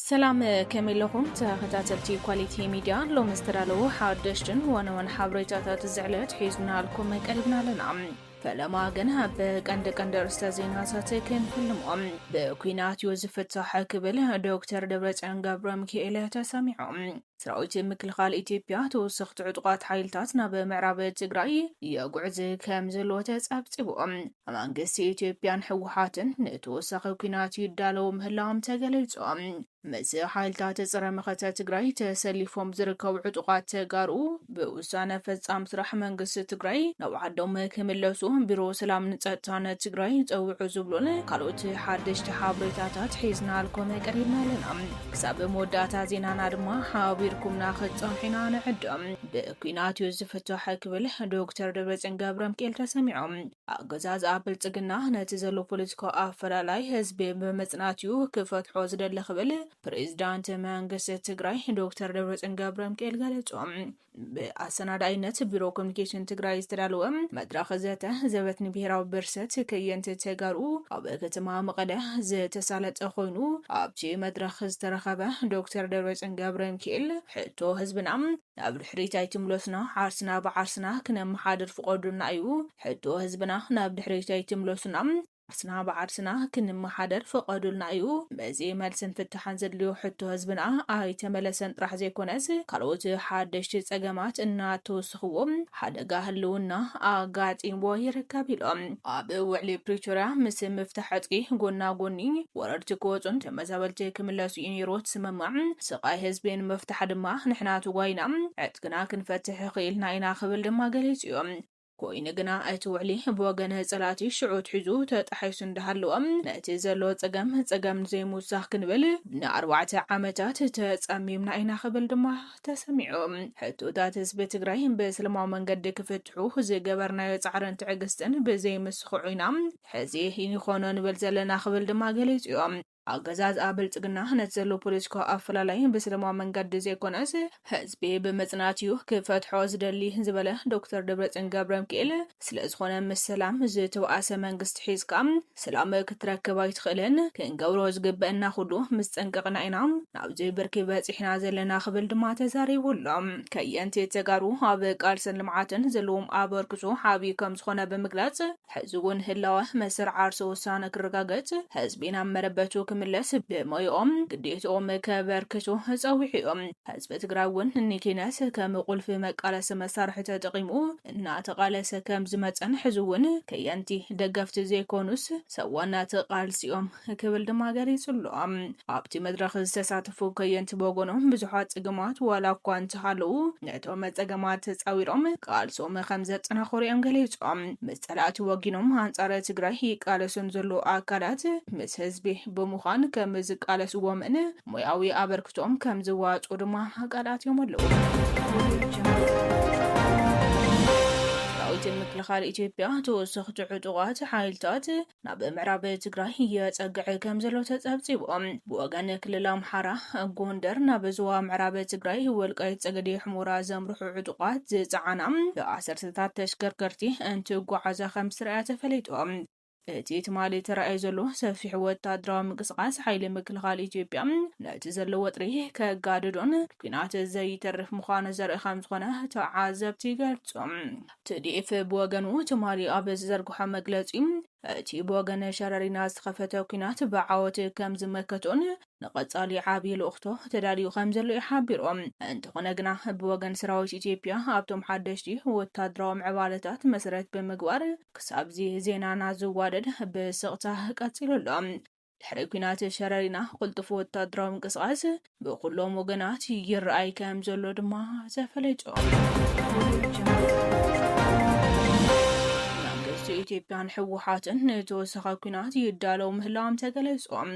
سلام كاملهم تخطاتلتي كواليتي ميديا لو مسترالو حادشتن وانا حبريتات الزعلات حيزنا لكم قريبنا لنا فلما جنها بقند استاذينا ساتكن كلهم بكوينات يوزف التحكبل دكتور دبرتان غابر ميكائيل تسامعهم سراويت مكلخال إثيوبيا توسخ تعطقات حيلتاتنا بمعرب تግራይ يقعز كم زلو تصابصبهم امانغس إثيوبيان حوحاتن نتوسخ كوينات يدالو مهلاهم تغليصهم مز حيلتات صره مخته تግራይ تسليفهم زركو عطقات تغارو بوسانه فصام سرح منغس تግራይ نو عدوم كملسو بيرو سلام نصتان تግራይ صوعو زبلون كالوت حدش حبريتاتات حيزنا لكم قريبنا لنا حساب موداتا زينانا دما حابيركمنا خصحنا نعدم بكينات يوسف التحكبل دكتور دبرتان غابر ميكائيل تسامعهم اغزاز ابلصغنا نتزلو بوليتيكو افرالاي حزب بمصناتيو كفتحو زدل خبل بريزيدانت منغست تግራይ دكتور دبرتان غابر ميكائيل غلصوم بأسنادايነት ቢሮ ኮሙኒኬሽን ትግራይ ዝተዳለወ መድረኽ ዘበትኒ ብሄራዊ ብርሰት ከየንት ተጋሩ ኣብ ከተማ መቐለ ዝተሳለጠ ኮይኑ ኣብቲ መድረኽ ዝተረኸበ ዶክተር ደብረጽዮን ገብረ ሚካኤል ሕቶ ህዝብና ናብ ድሕሪት ኣይትምለሱና ዓርስና ብዓርስና ክነመሓድር ፍቆዱና እዩ ሕቶ ህዝብና ናብ ድሕሪት ኣይትምለሱና عرسنا بعرسنا كن محادر فقدولنا ايو بزي ملسن فتحان زدليو حتو هزبنا اي تملسن راح زي كونس كالوت حادشت صقمات انا توسخوم حدقا هلونا اقات انبو يركابيلوم اب وعلي بريتورا مس مفتحاتكي قونا قوني وررتكوتون تمزابلتي كملاسو ينيروت سممع سقاي هزبين مفتح دما نحناتو واينا عتقنا كنفتح خيلنا اينا خبل دما قليتيوم كوينغنا اتوعلي بوغنه صلاتي شعوت حزو تطحيس اندهلوم ناتي زلو صقم زي موسخ كنبل ن4 عامات تصميمنا اينا خبل دما تسمعهم حتو داتس بتግራይ بسلماو منقد كفتحو زي جبرنا يصعرن تعقستن بزي مسخعينا حزي ينخونو نبل زلنا خبل دما قليصيوم አገዛዝ አብልጽግና ነዘሎ ፖለቲካ አፈላላይ በሰላማዊ መንገድ ዘይኮነስ ህዝብ በመጽናትዩ ክፈትሖ ዝደሊ ዝበለ ዶክተር ደብረጽዮን ገብረ ሚካኤል ስለዝኾነ መሰላም ዝተዋአሰ መንግስት ሒዝካም ሰላም ክትረከብ ኣይትኽእልን ክንገብሮ ዝግበአና ሁሉ ምስጠንቀቅና ኢና ናብዚ ብርኪ በፂሕና ዘለና ክብል ድማ ተዛሪቡሎም ከየንቲ ተጋሩ ኣብ ቃልስን ልምዓትን ዘለዎም ኣበርክቶ ሓቢ ከም ዝኾነ ብምግላጽ ሕዝቡን ህላወ መስር ዓርሶ ውሳነ ክረጋገጽ ህዝብና መረበቱ ملس بمايوم قديتهم كبركتو صويحيهم حزب تግራውን ንኪነስ ከም ቁልፍ መቃለሰ መሳርሒ ተጠቂሙ እና ተቃለሰ ከም ዝመፀን ሕዝውን ከየንቲ ደገፍቲ ዘይኮኑስ ሰዋና ተቃልሲኦም ክብል ድማ ገሪጽሎም ኣብቲ መድረኽ ዝተሳተፉ ከየንቲ በጎኖም ብዙሓት ጽግማት ዋላ እኳ እንተሃለዉ ነቶም መጸገማት ጻዊሮም ቃልሶም ከም ዘጠናኸሩም ገሊጾም መጸላት ወጊኖም አንጻረ ትግራይ ቃለሱን ዘሎ አካላት ምስ ህዝቢ በሙኻ كم زقاله سومن موياوي ابركتوم كم زواصو دما قالات يملو مكلخال إثيوبيا توسخ تعطقات حايلتات ناب معرب تግራይ يصقع كم زلو تصبصيبهم بوغان كلل امحاره ጎንደር ናብ ዝዋ معرب تግራይ ወልቃይት ጸገዴ ሕሙራ ዘምርሑ ዕጡቃት ዝጻዓናም ብ10 ተሽከርከርቲ እንት ጓዓዛ ከም ስርዓት ተፈለይጦም እቲ ትማሊ ተራእይ ዘሎ ሰፊሕ ወታደራዊ ምንቅስቃስ ሓይሊ ምክልኻል ኢትዮጵያ ነቲ ዘሎ ወጥሪ ከጋድዶን ኩናት ዘይተርፍ ምዃኑ ዘርኢ ከም ዝኾነ ተዓዘብቲ ገልጾም TDF ብወገኑ ትማሊ ኣብ ዘርግሖ መግለጺ እቲ ብወገነ ሸረሪና ዝተኸፈተ ኩናት ብዓወት ከም ዝመከቶን ንቐጻሊ ዓብዪ ልኡኽቶ ተዳልዩ ከም ዘሎ ይሓቢሮም እንተኾነ ግና ብወገን ሰራዊት ኢትዮጵያ ኣብቶም ሓደሽቲ ወታደራዊ ምዕባለታት መሰረት ብምግባር ክሳብዚ ዜናና ዝዋደድ ብስቕታ ቀፂሉሎም ድሕሪ ኩናት ሸረሪና ቁልጡፍ ወታደራዊ ምንቅስቃስ ብኩሎም ወገናት ይረኣይ ከም ዘሎ ድማ ተፈለጦም ኢትዮጵያን ሕወሓትን ነተወሰኸ ኩናት ይዳለው ምህላም ተገለጾም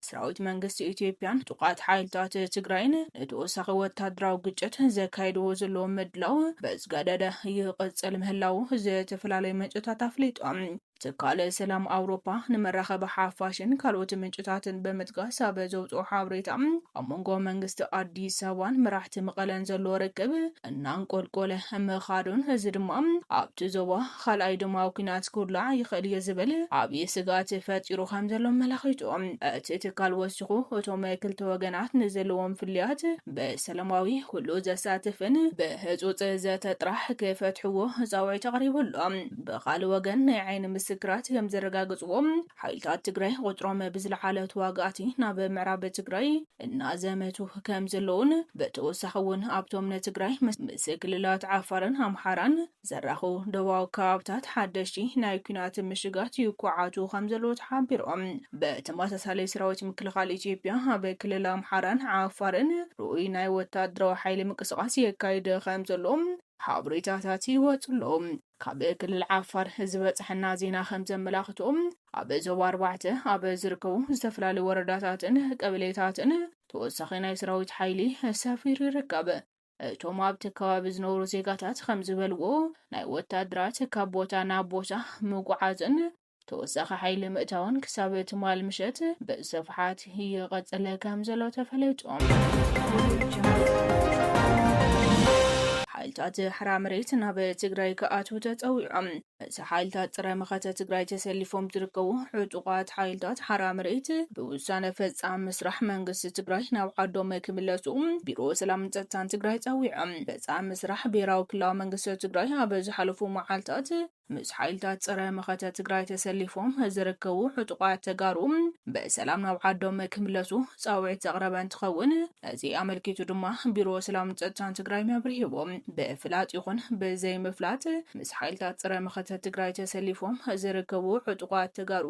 ሰራዊት መንግስት ኢትዮጵያን ጥቃት ሓይልታት ትግራይን ነተወሰኸ ወታደራዊ ግጭት ዘካይደው ዘሎ መድላው በዝጋደደ ይቀጽል ምህላው ዝተፈላለዩ መጨታት አፍሊጦም ትካል ሰላም አውሮፓ ንመራኸቢ ሓፋሽን ካልኦት ምንጭታትን በመጥቃስ ኣብ ዘውፅኦ ሓበሬታ ኣብ መንጎ መንግስቲ ኣዲስ ኣበባን መራሕቲ መቐለን ዘሎ ርክብ እናንቆልቆለ ምኻዱን እዚ ድማ ኣብቲ ዞባ ካልኣይ ድማ ኩናት ክውላዕ ይኽእል እየ ዝብል ዓብዪ ስጋት ፈጢሩ ከም ዘሎ መላኺቱ እቲ ትካል ወሲኹ እቶም ክልተ ወገናት ንዘለዎም ፍልያት ብሰላማዊ ኩሉ ዘሳትፍን ብህፁፅ ዘተ ጥራሕ ክፈትሕዎ ፃውዒት ተቕሪቡሎ ብኻልእ ወገን ናይ ዓይኒ ምስክራት ከም ዘረጋግፅዎም ሓይልታት ትግራይ ቁጥሮም ብዝለዓለ ተዋጋእቲ ናብ ምዕራብ ትግራይ እናዘመቱ ከም ዘለውን ብተወሳኺ እውን ኣብቶም ንትግራይ ምስ ክልላት ዓፋርን ኣምሓራን ዘራኽቡ ደቡባዊ ከባብታት ሓደሽቲ ናይ ኩናት ምሽጋት ይኳዓቱ ከም ዘለዎ ተሓቢሮም ብተመሳሳሊ ሰራዊት ምክልኻል ኢትዮጵያ ኣብ ክልል ኣምሓራን ዓፋርን ርኡይ ናይ ወታደራዊ ሓይሊ ምንቅስቓስ የካይድ ከም ዘሎም ሓበሬታታት ይወፅሎም ካብ ክልል ዓፋር ዝበፅሐና ዜና ከም ዘመላኽቶም ኣብ ዞባ 4 ኣብ ዝርከቡ ዝተፈላለዩ ወረዳታትን ቀበሌታትን ተወሳኺ ናይ ሰራዊት ሓይሊ ሰፊሩ ይርከብ እቶም ኣብቲ ከባቢ ዝነብሩ ዜጋታት ከም ዝበልዎ ናይ ወታደራት ካብ ቦታ ናብ ቦታ ምጉዓዝን ተወሳኺ ሓይሊ ምእታውን ክሳብ ትማል ምሸት ብስፍሓት ይቐፅል ከም ዘሎ ተፈለጦም ሓይልታት ሓራ መሬት ናብ ትግራይ ክኣትው ተፀዊዖም እዚ ሓይልታት ጥረ መኸተ ትግራይ ተሰሊፎም ዝርከቡ ዕጡቋት ሓይልታት ሓራ መሬት ብውሳነ ፈጻሚ ምስራሕ መንግስቲ ትግራይ ናብ ዓዶም ክምለሱ ቢሮ ሰላምን ጸጥታን ትግራይ ፀዊዖም ፈጻሚ ምስራሕ ብሄራዊ ክልላዊ መንግስቲ ትግራይ ኣብ ዝሓለፉ መዓልታት ምስ ሓይልታት ጥረ መኸተ ትግራይ ተሰሊፎም ዝርከቡ ዕጡቋት ተጋሩ በሰላም ናብ ዓዶም ክምለሱ ፃውዒት ዘቕረበ እንትኸውን እዚ ኣመልኪቱ ድማ ቢሮ ሰላምን ጸጥታን ትግራይ መብርሂቦም ብፍላጥ ይኹን ብዘይምፍላጥ ምስ ሓይልታት ጥረ መኸተ ትግራይ ተሰሊፎም ዝርከቡ ዕጡቋት ተጋሩ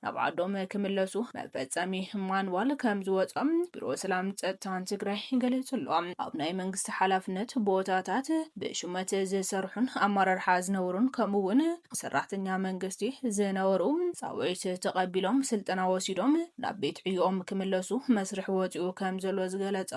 ናብ ዓዶም ክምለሱ መፈጸሚ ማንዋል ከም ዝወፆም ቢሮ ሰላምን ጸጥታን ትግራይ ገሊጹሎ ኣብ ናይ መንግስቲ ሓላፍነት ቦታታት ብሹመት ዝሰርሑን ኣመራርሓ ዝነብሩን ከምኡውን ሰራሕተኛ መንግስቲ ዝነበሩ ፃውዒት ተቐቢሎም ስልጠና ወሲዶም ናብ ቤት ዕዮኦም ክምለሱ መስርሕ ወፂኡ ከም ዘሎ ዝገለጸ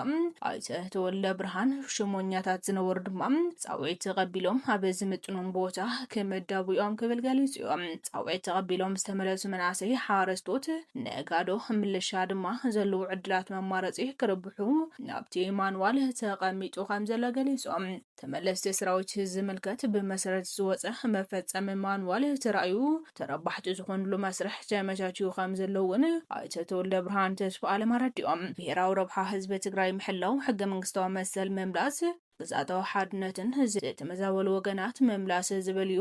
ኣይተ ተወልደ ብርሃን ሽሞኛታት ዝነበሩ ድማ ፃውዒት ተቐቢሎም ኣብ ዝምጥኖም ቦታ ክምደቡ እዮም ክብል ገሊጹ እዮም ፃውዒት ተቐቢሎም ዝተመለሱ መናእሰይ ሓረስቶት ነጋዶ ምልሻ ድማ ዘለዉ ዕድላት መማረፂ ክርብሑ ናብቲ ማንዋል ተቐሚጡ ከም ዘሎ ገሊፆም ተመለስቲ ሰራዊት ዝምልከት ብመሰረት ዝወፀ መፈጸሚ ማንዋል ተራእዩ ተረባሕቲ ዝኾኑሉ መስርሕ ተመቻችዩ ከም ዘለውን ኣይተ ተወልደ ብርሃን ተስፋኣለም ኣረዲኦም ብሄራዊ ረብሓ ህዝቢ ትግራይ ምሕላው ሕገ መንግስታዊ መሰል መምላስ ግዛታዊ ሓድነትን ዝተመዛበሉ ወገናት መምላስ ዝበልዩ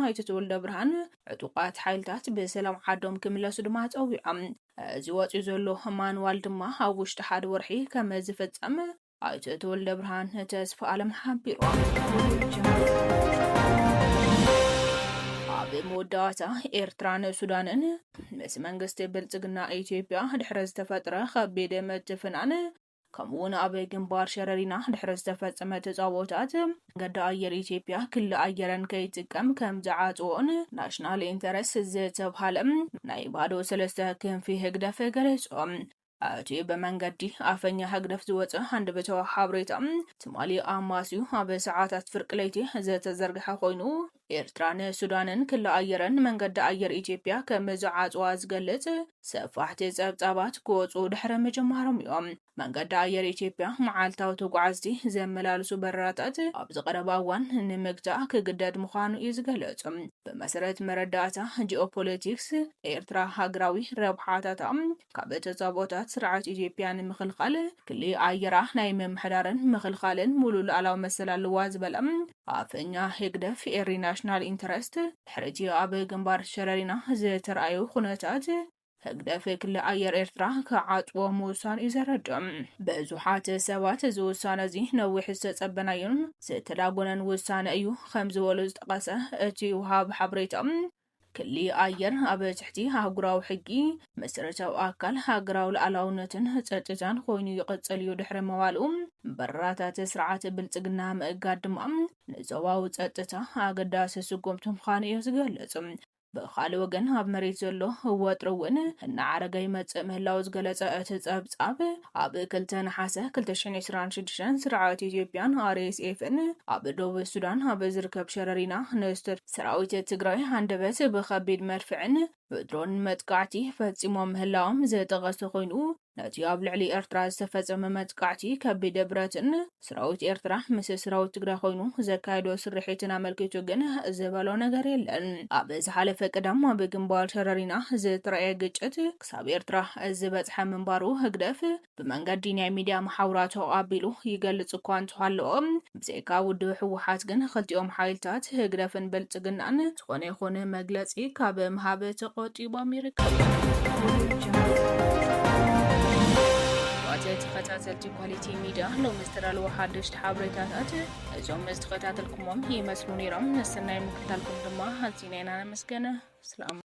ኣይተ ተወልደ ብርሃን ዕጡቋት ሓይልታት ብሰላም ዓዶም ክምለሱ ድማ ፀዊዖም እዚ ወፂኡ ዘሎ ማንዋል ድማ ኣብ ውሽጢ ሓደ ወርሒ ከም ዝፍጸም ኣይተ ተወልደ ብርሃን ተስፋኣለም ሓቢሮም ኣብ መወዳእታ ኤርትራን ሱዳንን ምስ መንግስቲ ብልጽግና ኢትዮጵያ ድሕረ ዝተፈጥረ ከቢድ ምትፍናን ከምኡውን ኣብ ግንባር ሸረሪና ድሕረ ዝተፈጸመ ተጻውዖታት ገዳ ኣየር ኢትዮጵያ ክልል ኣየረን ከይጥቀም ከም ዝዓጽዎን ናሽናል ኢንተረስት ዝተብሃለ ናይ ባዶ 3 ክንፊ ህግደፍ ገለጾም እቲ በመንገዲ ኣፈኛ ህግደፍ ዝወፀ ሃንደበታዊ ሓበሬታ ትማሊ ኣማስዩ ኣብ ሰዓታት ፍርቂ ለይቲ ዝተዘርግሐ ኮይኑ ኤርትራን ሱዳንን ክልል ኣየረን መንገዲ ኣየር ኢትዮጵያ ከም ዝዓጽዋ ዝገልጽ ሰፋሕቲ ጸብጻባት ክወፁ ድሕረ ምጅማሮም እዮም መንገዲ ኣየር ኢትዮጵያ መዓልታዊ ተጓዓዝቲ ዘመላልሱ በረራታት ኣብ ዝቐረባ እዋን ንምግታእ ክግደድ ምዃኑ እዩ ዝገልጽ ብመሰረት መረዳእታ ጂኦፖለቲክስ ኤርትራ ሃገራዊ ረብሓታት ካብ ተጻብዖታት ስርዓት ኢትዮጵያ ንምኽልኻል ክልል ኣየራ ናይ ምምሕዳርን ምኽልኻልን ሙሉእ ሉዓላዊ መሰል ኣለዋ ዝበለ ኣፈኛ ህግደፍ ኤሪ ናሽናል ኢንተረስት ድሕሪ ኣብ ግንባር ሸረሪና ዝተረኣዩ ኩነታት ህግደፍ ክልል ኣየር ኤርትራ ክዓጽዎ ምውሳን እዩ ዘረድኦም ብዙሓት ሰባት እዚ ውሳነ እዚ ነዊሕ ዝተጸበናዩን ዝተዳጎነን ውሳነ እዩ ከም ዝበሉ ዝጠቐሰ እቲ ውሃብ ሓበሬታ ክልል ኣየር ኣብ ትሕቲ ሃገራዊ ሕጊ መሰረታዊ ኣካል ሃገራዊ ሉዓላውነትን ጸጥታን ኮይኑ ይቕጽል እዩ ድሕሪ መዋልኡ በረራታት ስርዓት ብልጽግና ምእጋድ ድማ ንዞባዊ ጸጥታ ኣገዳሲ ስጉምቲ ምዃኑ እዩ ዝገልጽ بخالي وجن هاب مريت زلو هو ترون إن عرقي ምህላው ዝገለጸ እቲ ጸብጻብ ኣብ ክልተ ነሓሰ 2026 ስርዓት ኢትዮጵያን RSFን ኣብ ደቡብ ሱዳን ኣብ ዝርከብ ሸረሪና ንስቱር ሰራዊት ትግራይ አንደበት ብከቢድ መድፍዕን ብድሮን መጥቃዕቲ ፈጺሞም ምህላዎም ዘጠቐሰ ኮይኑ ነቲ ኣብ ልዕሊ ኤርትራ ዝተፈጸመ መጥቃዕቲ ከቢድ ብረትን ሰራዊት ኤርትራ ምስ ሰራዊት ትግራይ ኮይኑ ዘካይዶ ስርሒትን ኣመልኪቱ ግን ዝበሎ ነገር የለን። ኣብ ዝሓለፈ ቅዳም ኣብ ግንባር ሸረሪና ዝተረኣየ ግጭት ክሳብ ኤርትራ ዝበጽሐ ምንባሩ ህግደፍ ብመንገዲ ናይ ሚድያ ማሕበራቱ ኣቢሉ ይገልጽ እኳ እንተሃለዎ ብዘይካ ውድብ ሕወሓት ግን ክልቲኦም ሓይልታት ህግደፍን ብልጽግናን ዝኾነ ይኹን መግለጺ ካብ ምሃብ ተቆጢቦም ይርከቡ። ተኸታተልቲ ኳሊቲ ሚድያ ሎሚ ዝተዳለወ ሓደሽቲ ሓበሬታታት እዞም ዝተኸታተልኩሞም ይመስሉ ነይሮም። ንስናይ ምክትታልኩም ድማ ኣዝና ኢና ነመስገነ። ሰላም